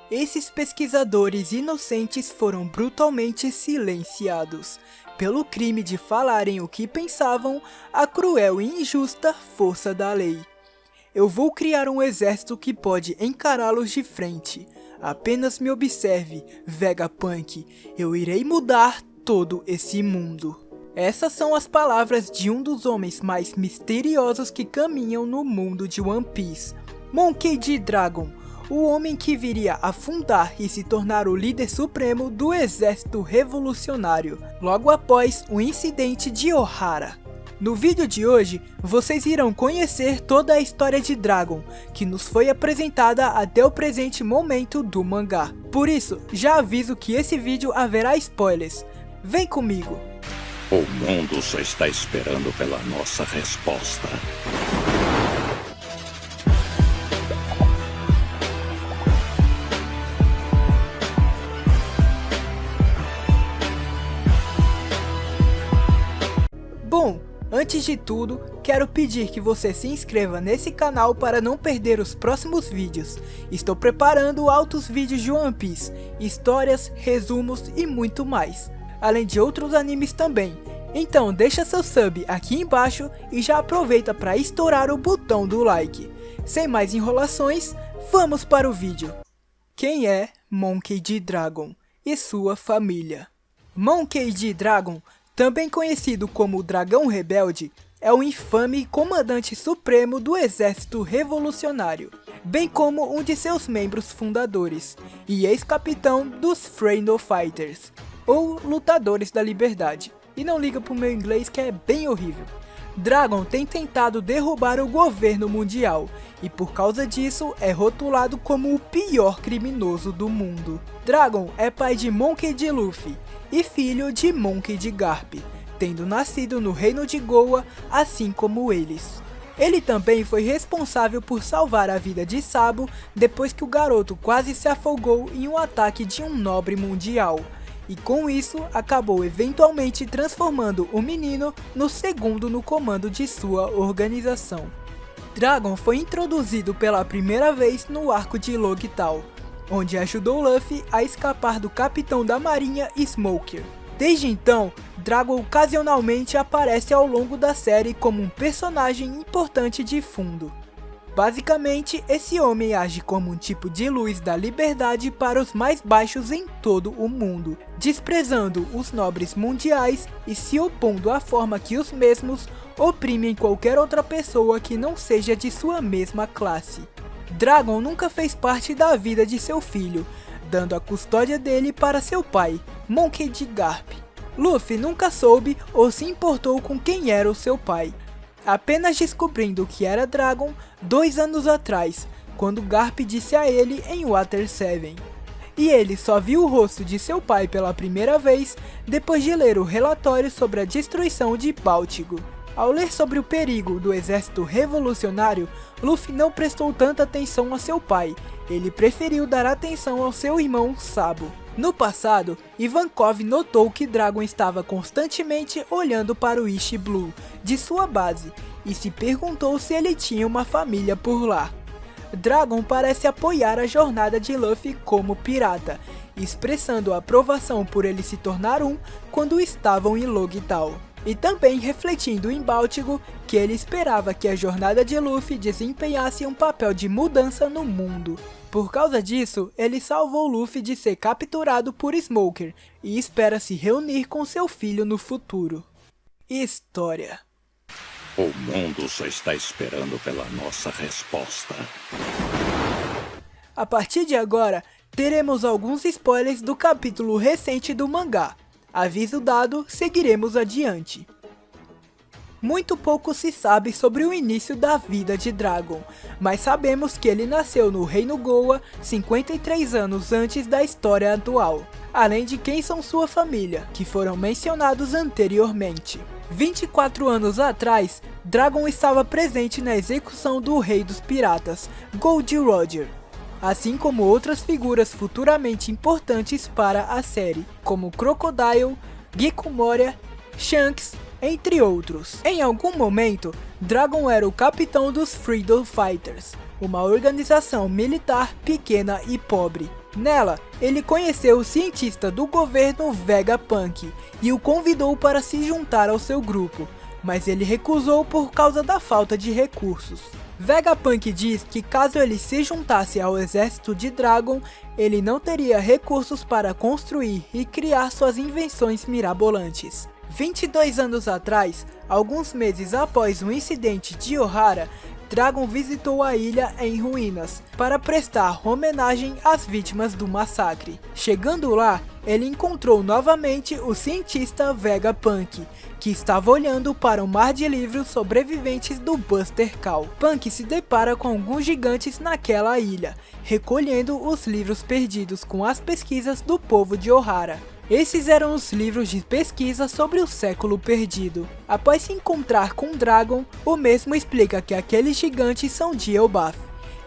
Esses pesquisadores inocentes foram brutalmente silenciados, pelo crime de falarem o que pensavam à cruel e injusta força da lei. Eu vou criar um exército que pode encará-los de frente. Apenas me observe, Vegapunk, eu irei mudar todo esse mundo. Essas são as palavras de um dos homens mais misteriosos que caminham no mundo de One Piece, Monkey D. Dragon, o homem que viria a fundar e se tornar o líder supremo do exército revolucionário, logo após o incidente de Ohara. No vídeo de hoje, vocês irão conhecer toda a história de Dragon, que nos foi apresentada até o presente momento do mangá. Por isso, já aviso que esse vídeo haverá spoilers. Vem comigo! O mundo só está esperando pela nossa resposta. Bom, antes de tudo, quero pedir que você se inscreva nesse canal para não perder os próximos vídeos. Estou preparando altos vídeos de One Piece, histórias, resumos e muito mais, além de outros animes também. Então deixa seu sub aqui embaixo e já aproveita para estourar o botão do like. Sem mais enrolações, vamos para o vídeo. Quem é Monkey D. Dragon e sua família? Monkey D. Dragon, também conhecido como Dragão Rebelde, é o infame comandante supremo do exército revolucionário, bem como um de seus membros fundadores, e ex-capitão dos Freedom Fighters, ou Lutadores da Liberdade. E não liga pro meu inglês que é bem horrível. Dragon tem tentado derrubar o governo mundial, e por causa disso é rotulado como o pior criminoso do mundo. Dragon é pai de Monkey D. Luffy, e filho de Monkey D. Garp, tendo nascido no reino de Goa, assim como eles. Ele também foi responsável por salvar a vida de Sabo depois que o garoto quase se afogou em um ataque de um nobre mundial, e com isso acabou eventualmente transformando o menino no segundo no comando de sua organização. Dragon foi introduzido pela primeira vez no arco de Logital, onde ajudou Luffy a escapar do capitão da marinha Smoker. Desde então, Dragon ocasionalmente aparece ao longo da série como um personagem importante de fundo. Basicamente, esse homem age como um tipo de luz da liberdade para os mais baixos em todo o mundo, desprezando os nobres mundiais e se opondo à forma que os mesmos oprimem qualquer outra pessoa que não seja de sua mesma classe. Dragon nunca fez parte da vida de seu filho, dando a custódia dele para seu pai, Monkey D. Garp. Luffy nunca soube ou se importou com quem era o seu pai, apenas descobrindo que era Dragon 2 anos atrás, quando Garp disse a ele em Water 7. E ele só viu o rosto de seu pai pela primeira vez depois de ler o relatório sobre a destruição de Báltigo. Ao ler sobre o perigo do exército revolucionário, Luffy não prestou tanta atenção a seu pai, ele preferiu dar atenção ao seu irmão Sabo. No passado, Ivankov notou que Dragon estava constantemente olhando para o East Blue de sua base e se perguntou se ele tinha uma família por lá. Dragon parece apoiar a jornada de Luffy como pirata, expressando aprovação por ele se tornar um quando estavam em Logital. E também refletindo em Báltigo que ele esperava que a jornada de Luffy desempenhasse um papel de mudança no mundo. Por causa disso, ele salvou Luffy de ser capturado por Smoker e espera se reunir com seu filho no futuro. História. O mundo só está esperando pela nossa resposta. A partir de agora, teremos alguns spoilers do capítulo recente do mangá. Aviso dado, seguiremos adiante. Muito pouco se sabe sobre o início da vida de Dragon, mas sabemos que ele nasceu no Reino Goa 53 anos antes da história atual, além de quem são sua família, que foram mencionados anteriormente. 24 anos atrás, Dragon estava presente na execução do Rei dos Piratas, Gold Roger, assim como outras figuras futuramente importantes para a série, como Crocodile, Gecko Moria, Shanks, entre outros. Em algum momento, Dragon era o capitão dos Freedom Fighters, uma organização militar pequena e pobre, Nela, ele conheceu o cientista do governo Vegapunk e o convidou para se juntar ao seu grupo, mas ele recusou por causa da falta de recursos. Vegapunk diz que caso ele se juntasse ao exército de Dragon, ele não teria recursos para construir e criar suas invenções mirabolantes. 22 anos atrás, alguns meses após o incidente de Ohara, Dragon visitou a ilha em ruínas para prestar homenagem às vítimas do massacre. Chegando lá, ele encontrou novamente o cientista Vegapunk, que estava olhando para o mar de livros sobreviventes do Buster Call. Punk se depara com alguns gigantes naquela ilha, recolhendo os livros perdidos com as pesquisas do povo de Ohara. Esses eram os livros de pesquisa sobre o século perdido. Após se encontrar com Dragon, o mesmo explica que aqueles gigantes são de Elbaf,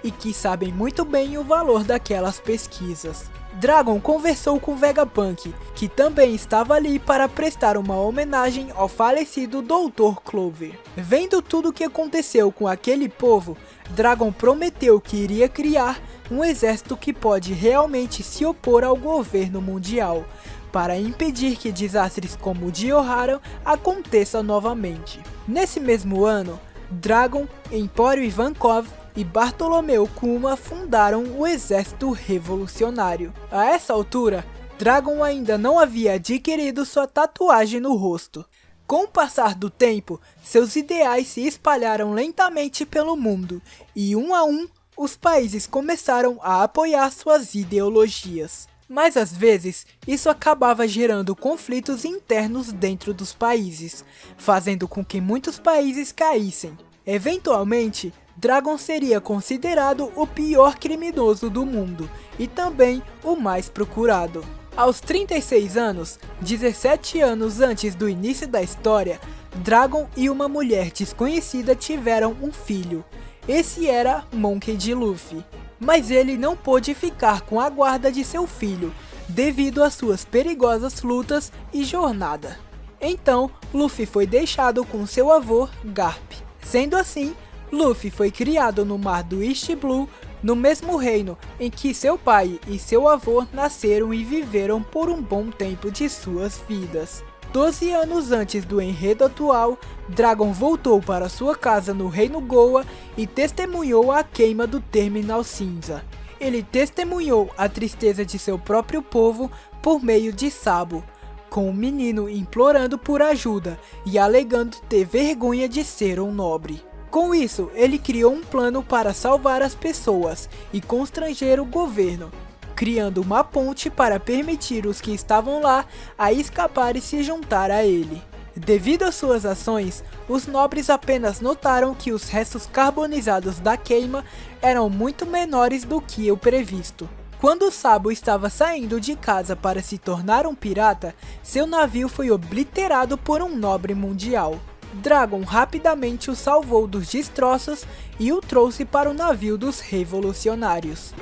e que sabem muito bem o valor daquelas pesquisas. Dragon conversou com Vegapunk, que também estava ali para prestar uma homenagem ao falecido Dr. Clover. Vendo tudo o que aconteceu com aquele povo, Dragon prometeu que iria criar um exército que pode realmente se opor ao governo mundial, para impedir que desastres como o de Ohara aconteçam novamente. Nesse mesmo ano, Dragon, Empório Ivankov e Bartolomeu Kuma fundaram o Exército Revolucionário. A essa altura, Dragon ainda não havia adquirido sua tatuagem no rosto. Com o passar do tempo, seus ideais se espalharam lentamente pelo mundo, e um a um, os países começaram a apoiar suas ideologias. Mas às vezes, isso acabava gerando conflitos internos dentro dos países, fazendo com que muitos países caíssem. Eventualmente, Dragon seria considerado o pior criminoso do mundo, e também o mais procurado. Aos 36 anos, 17 anos antes do início da história, Dragon e uma mulher desconhecida tiveram um filho. Esse era Monkey D. Luffy. Mas ele não pôde ficar com a guarda de seu filho, devido às suas perigosas lutas e jornada. Então, Luffy foi deixado com seu avô, Garp. Sendo assim, Luffy foi criado no mar do East Blue, no mesmo reino em que seu pai e seu avô nasceram e viveram por um bom tempo de suas vidas. 12 anos antes do enredo atual, Dragon voltou para sua casa no Reino Goa e testemunhou a queima do Terminal Cinza. Ele testemunhou a tristeza de seu próprio povo por meio de Sabo, com o menino implorando por ajuda e alegando ter vergonha de ser um nobre. Com isso, ele criou um plano para salvar as pessoas e constranger o governo, criando uma ponte para permitir os que estavam lá a escapar e se juntar a ele. Devido às suas ações, os nobres apenas notaram que os restos carbonizados da queima eram muito menores do que o previsto. Quando Sabo estava saindo de casa para se tornar um pirata, seu navio foi obliterado por um nobre mundial. Dragon rapidamente o salvou dos destroços e o trouxe para o navio dos revolucionários.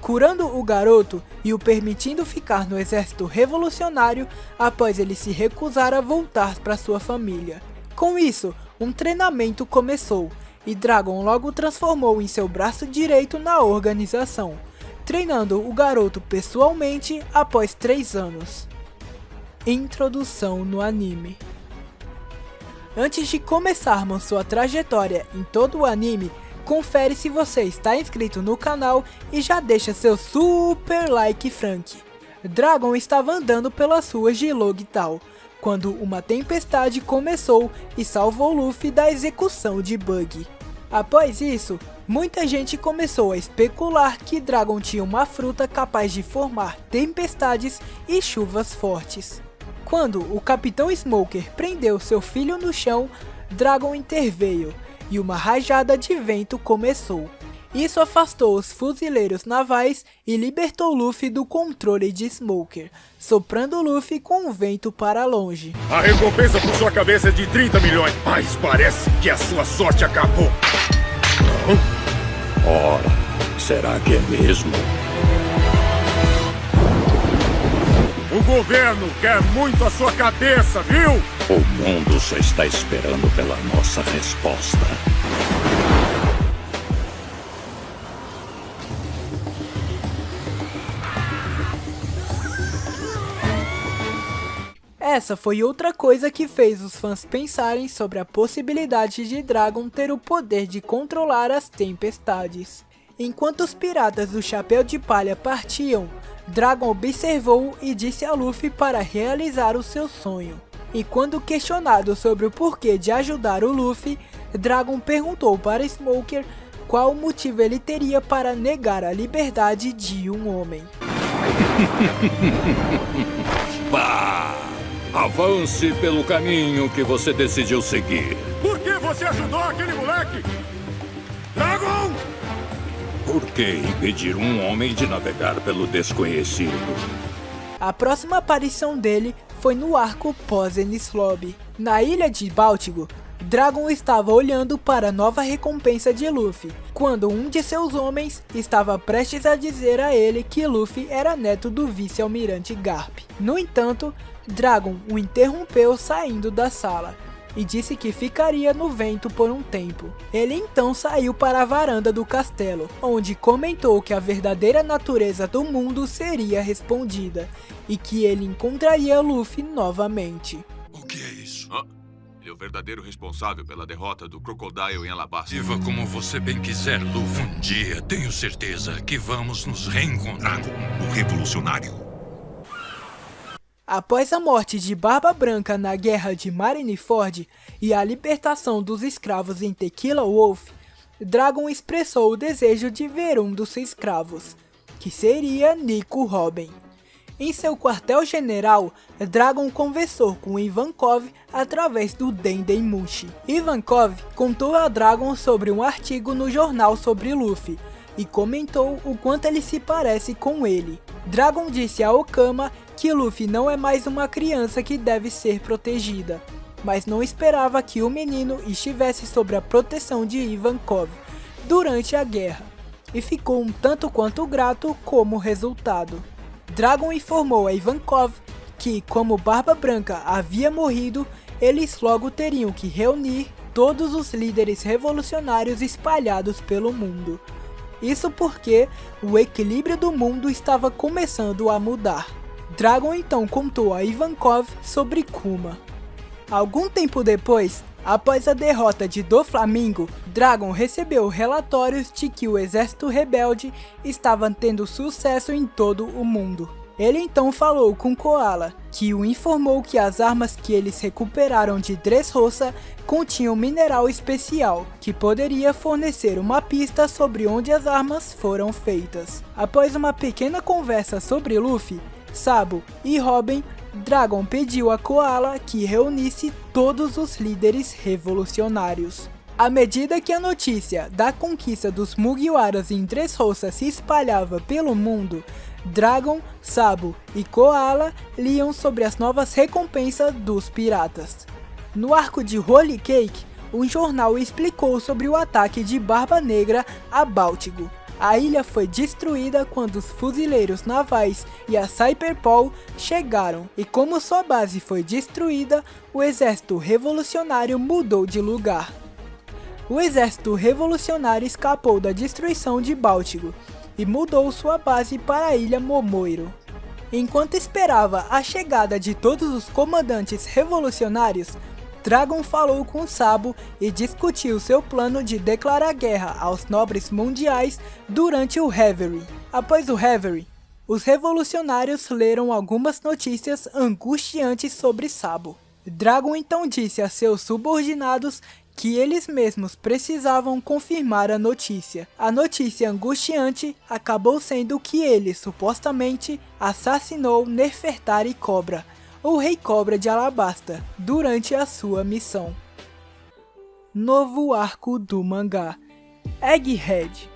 Curando o garoto e o permitindo ficar no exército revolucionário após ele se recusar a voltar para sua família. Com isso, um treinamento começou e Dragon logo transformou em seu braço direito na organização, treinando o garoto pessoalmente após 3 anos. Introdução no anime. Antes de começarmos sua trajetória em todo o anime, confere se você está inscrito no canal e já deixa seu super like Frank. Dragon estava andando pelas ruas de Logital, quando uma tempestade começou e salvou Luffy da execução de Bug. Após isso, muita gente começou a especular que Dragon tinha uma fruta capaz de formar tempestades e chuvas fortes. Quando o Capitão Smoker prendeu seu filho no chão, Dragon interveio e uma rajada de vento começou. Isso afastou os fuzileiros navais e libertou Luffy do controle de Smoker, soprando Luffy com o vento para longe. A recompensa por sua cabeça é de 30 milhões, mas parece que a sua sorte acabou. Ora, será que é mesmo? O governo quer muito a sua cabeça, viu? O mundo só está esperando pela nossa resposta. Essa foi outra coisa que fez os fãs pensarem sobre a possibilidade de Dragon ter o poder de controlar as tempestades. Enquanto os piratas do Chapéu de Palha partiam, Dragon observou e disse a Luffy para realizar o seu sonho. E quando questionado sobre o porquê de ajudar o Luffy, Dragon perguntou para Smoker qual motivo ele teria para negar a liberdade de um homem. Bah! Avance pelo caminho que você decidiu seguir. Por que você ajudou aquele moleque? Dragon! Por que impedir um homem de navegar pelo desconhecido? A próxima aparição dele foi no arco pós-Enies Lobby. Na ilha de Baltigo, Dragon estava olhando para a nova recompensa de Luffy, quando um de seus homens estava prestes a dizer a ele que Luffy era neto do vice-almirante Garp. No entanto, Dragon o interrompeu saindo da sala e disse que ficaria no vento por um tempo. Ele então saiu para a varanda do castelo, onde comentou que a verdadeira natureza do mundo seria respondida e que ele encontraria Luffy novamente. O que é isso? Ele é o verdadeiro responsável pela derrota do Crocodile em Alabasta. Viva como você bem quiser, Luffy. Um dia tenho certeza que vamos nos reencontrar com o revolucionário. Após a morte de Barba Branca na guerra de Marineford e a libertação dos escravos em Tequila Wolf, Dragon expressou o desejo de ver um dos seus escravos, que seria Nico Robin. Em seu quartel-general, Dragon conversou com Ivankov através do Dendemushi. Ivankov contou a Dragon sobre um artigo no jornal sobre Luffy e comentou o quanto ele se parece com ele. Dragon disse a Okama que Luffy não é mais uma criança que deve ser protegida, mas não esperava que o menino estivesse sob a proteção de Ivankov durante a guerra, e ficou um tanto quanto grato como resultado. Dragon informou a Ivankov que, como Barba Branca havia morrido, eles logo teriam que reunir todos os líderes revolucionários espalhados pelo mundo. Isso porque o equilíbrio do mundo estava começando a mudar. Dragon então contou a Ivankov sobre Kuma. Algum tempo depois, após a derrota de Doflamingo, Dragon recebeu relatórios de que o exército rebelde estava tendo sucesso em todo o mundo. Ele então falou com Koala, que o informou que as armas que eles recuperaram de Dressrosa continham mineral especial, que poderia fornecer uma pista sobre onde as armas foram feitas. Após uma pequena conversa sobre Luffy, Sabo e Robin, Dragon pediu a Koala que reunisse todos os líderes revolucionários. À medida que a notícia da conquista dos Mugiwaras em Dressrosa se espalhava pelo mundo, Dragon, Sabo e Koala liam sobre as novas recompensas dos piratas. No arco de Holy Cake, um jornal explicou sobre o ataque de Barba Negra a Baltigo. A ilha foi destruída quando os fuzileiros navais e a Cyberpol chegaram, e como sua base foi destruída, o exército revolucionário mudou de lugar. O exército revolucionário escapou da destruição de Baltigo e mudou sua base para a ilha Momoiro. Enquanto esperava a chegada de todos os comandantes revolucionários, Dragon falou com Sabo e discutiu seu plano de declarar guerra aos nobres mundiais durante o Reverie. Após o Reverie, os revolucionários leram algumas notícias angustiantes sobre Sabo. Dragon então disse a seus subordinados que eles mesmos precisavam confirmar a notícia. A notícia angustiante acabou sendo que ele supostamente assassinou Nefertari Cobra, o Rei Cobra de Alabasta, durante a sua missão. Novo arco do mangá, Egghead.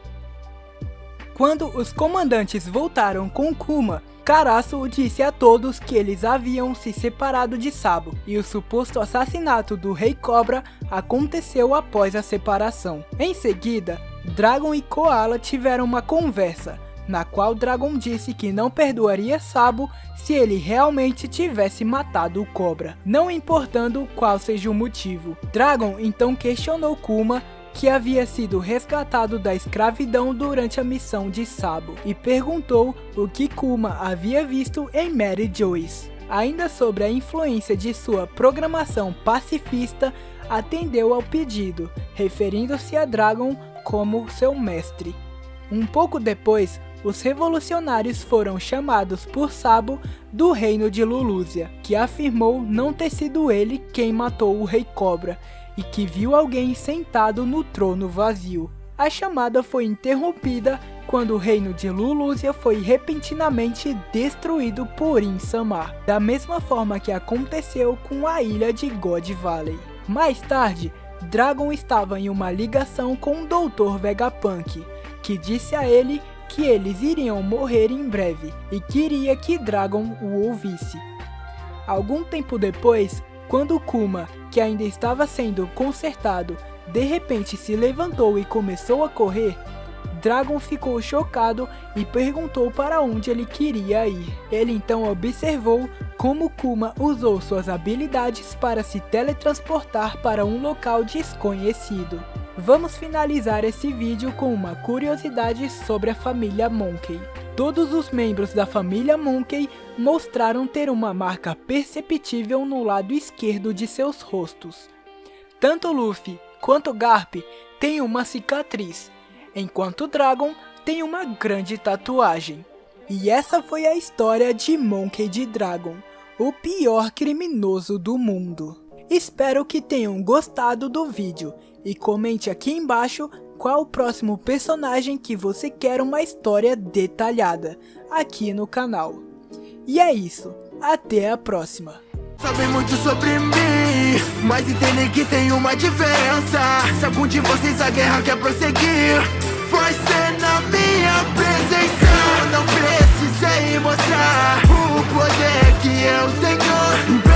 Quando os comandantes voltaram com Kuma, Karasu disse a todos que eles haviam se separado de Sabo, e o suposto assassinato do Rei Cobra aconteceu após a separação. Em seguida, Dragon e Koala tiveram uma conversa, na qual Dragon disse que não perdoaria Sabo se ele realmente tivesse matado o Cobra, não importando qual seja o motivo. Dragon então questionou Kuma, que havia sido resgatado da escravidão durante a missão de Sabo, e perguntou o que Kuma havia visto em Mary Joyce. Ainda sobre a influência de sua programação pacifista, atendeu ao pedido, referindo-se a Dragon como seu mestre. Um pouco depois, os revolucionários foram chamados por Sabo do reino de Lulusia, que afirmou não ter sido ele quem matou o Rei Cobra, e que viu alguém sentado no trono vazio. A chamada foi interrompida quando o reino de Lulusia foi repentinamente destruído por In-Samar, da mesma forma que aconteceu com a ilha de God Valley. Mais tarde, Dragon estava em uma ligação com o Dr. Vegapunk, que disse a ele que eles iriam morrer em breve e queria que Dragon o ouvisse. Algum tempo depois, quando Kuma, que ainda estava sendo consertado, de repente se levantou e começou a correr, Dragon ficou chocado e perguntou para onde ele queria ir. Ele então observou como Kuma usou suas habilidades para se teletransportar para um local desconhecido. Vamos finalizar esse vídeo com uma curiosidade sobre a família Monkey. Todos os membros da família Monkey mostraram ter uma marca perceptível no lado esquerdo de seus rostos. Tanto Luffy quanto Garp têm uma cicatriz, enquanto Dragon tem uma grande tatuagem. E essa foi a história de Monkey D. Dragon, o pior criminoso do mundo. Espero que tenham gostado do vídeo e comente aqui embaixo qual o próximo personagem que você quer uma história detalhada aqui no canal. E é isso, até a próxima. Sabem muito sobre mim, mas entendem que tem uma diferença. Se algum de vocês a guerra quer prosseguir, vai ser na minha presença. Eu não precisei mostrar o poder que eu tenho.